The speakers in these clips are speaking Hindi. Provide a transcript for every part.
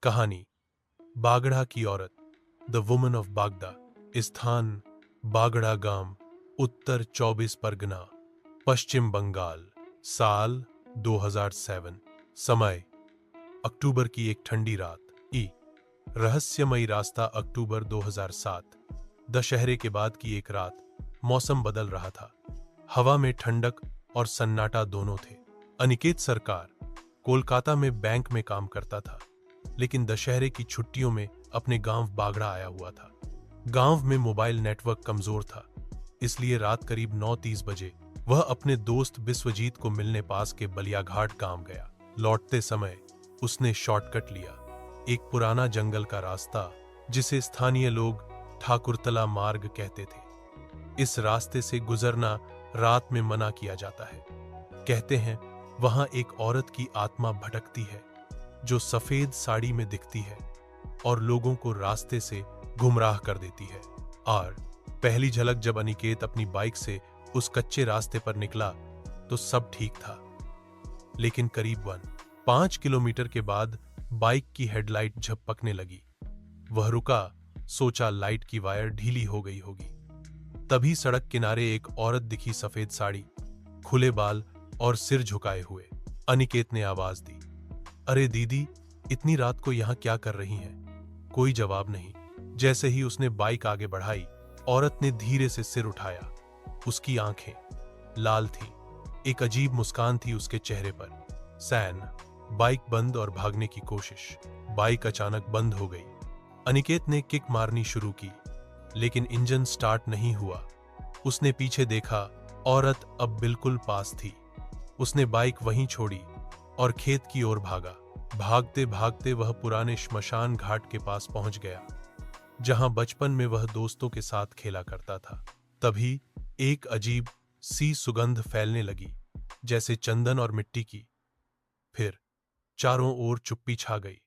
कहानी बागड़ा की औरत, द वुमन ऑफ बागदा। स्थान बागड़ा गांव, उत्तर 24 परगना, पश्चिम बंगाल। साल 2007। समय अक्टूबर की एक ठंडी रात। रहस्यमयी रास्ता अक्टूबर 2007। दशहरे के बाद की एक रात। मौसम बदल रहा था। हवा में ठंडक और सन्नाटा दोनों थे। अनिकेत सरकार कोलकाता में बैंक में काम करता था, लेकिन दशहरे की छुट्टियों में अपने गांव बागड़ा आया हुआ था। गांव में मोबाइल नेटवर्क कमजोर था, इसलिए रात करीब 9:30 बजे वह अपने दोस्त विश्वजीत को मिलने पास के बलियाघाट गांव गया। लौटते समय उसने शॉर्टकट लिया, एक पुराना जंगल का रास्ता जिसे स्थानीय लोग ठाकुरतला मार्ग कहते थे। इस रास्ते से गुजरना रात में मना किया जाता है। कहते हैं वहां एक औरत की आत्मा भटकती है जो सफेद साड़ी में दिखती है और लोगों को रास्ते से गुमराह कर देती है। और पहली झलक जब अनिकेत अपनी बाइक से उस कच्चे रास्ते पर निकला तो सब ठीक था, लेकिन करीब 5 किलोमीटर के बाद बाइक की हेडलाइट झपकने लगी। वह रुका, सोचा लाइट की वायर ढीली हो गई होगी। तभी सड़क किनारे एक औरत दिखी, सफेद साड़ी, खुले बाल और सिर झुकाए हुए। अनिकेत ने आवाज दी, अरे दीदी, इतनी रात को यहां क्या कर रही हैं? कोई जवाब नहीं। जैसे ही उसने बाइक आगे बढ़ाई, औरत ने धीरे से सिर उठाया। उसकी आंखें लाल थीं, एक अजीब मुस्कान थी उसके चेहरे पर। सैन, बाइक बंद और भागने की कोशिश। बाइक अचानक बंद हो गई। अनिकेत ने किक मारनी शुरू की, लेकिन इंजन स्टार्ट नहीं हुआ। उसने पीछे देखा, औरत अब बिल्कुल पास थी। उसने बाइक वहीं छोड़ी और खेत की ओर भागा। भागते भागते वह पुराने श्मशान घाट के पास पहुंच गया, जहां बचपन में वह दोस्तों के साथ खेला करता था। तभी एक अजीब सी सुगंध फैलने लगी, जैसे चंदन और मिट्टी की। फिर चारों ओर चुप्पी छा गई।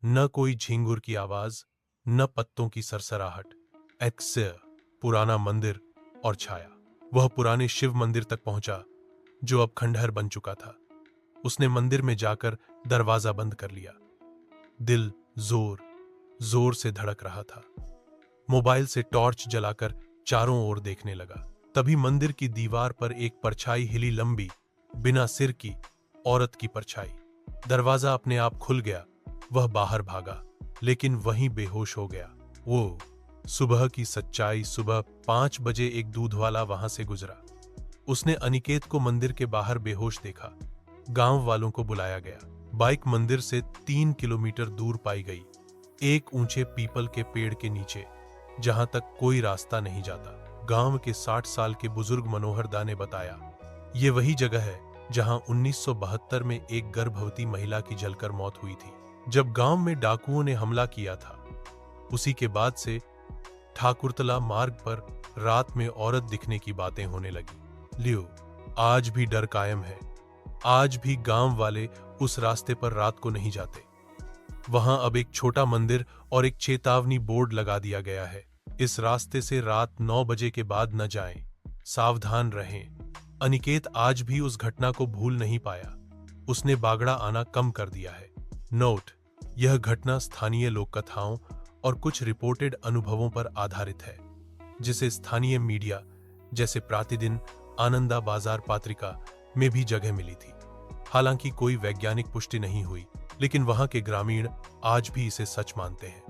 न कोई झिंगुर की आवाज, न पत्तों की सरसराहट। पुराना मंदिर और छाया। वह पुराने शिव मंदिर तक पहुंचा, जो अब खंडहर बन चुका था। उसने मंदिर में जाकर दरवाजा बंद कर लिया। दिल जोर जोर से धड़क रहा था। मोबाइल से टॉर्च जलाकर चारों ओर देखने लगा। तभी मंदिर की दीवार पर एक परछाई हिली, लंबी, बिना सिर की औरत की परछाई। दरवाजा अपने आप खुल गया। वह बाहर भागा, लेकिन वहीं बेहोश हो गया। वो सुबह की सच्चाई। सुबह 5 बजे एक दूध वाला वहां से गुजरा। उसने अनिकेत को मंदिर के बाहर बेहोश देखा। गांव वालों को बुलाया गया। बाइक मंदिर से 3 किलोमीटर दूर पाई गई, एक ऊंचे पीपल के पेड़ के नीचे, जहां तक कोई रास्ता नहीं जाता। गांव के 60 साल के बुजुर्ग मनोहर दा ने बताया, ये वही जगह है जहां 1972 में एक गर्भवती महिला की जलकर मौत हुई थी, जब गांव में डाकुओं ने हमला किया था। उसी के बाद से ठाकुरतला मार्ग पर रात में औरत दिखने की बातें होने लगी। लियो, आज भी डर कायम है। आज भी गांव वाले उस रास्ते पर रात को नहीं जाते। वहां अब एक छोटा मंदिर और एक चेतावनी बोर्ड लगा दिया गया है, इस रास्ते से रात 9 बजे के बाद न जाएं, सावधान रहें। अनिकेत आज भी उस घटना को भूल नहीं पाया। उसने बागड़ा आना कम कर दिया है। नोट: यह घटना स्थानीय लोक कथाओं और कुछ रिपोर्टेड अनुभवों पर आधारित है, जिसे स्थानीय मीडिया जैसे प्रतिदिन, आनंदा बाजार पत्रिका में भी जगह मिली थी। हालांकि कोई वैज्ञानिक पुष्टि नहीं हुई, लेकिन वहां के ग्रामीण आज भी इसे सच मानते हैं।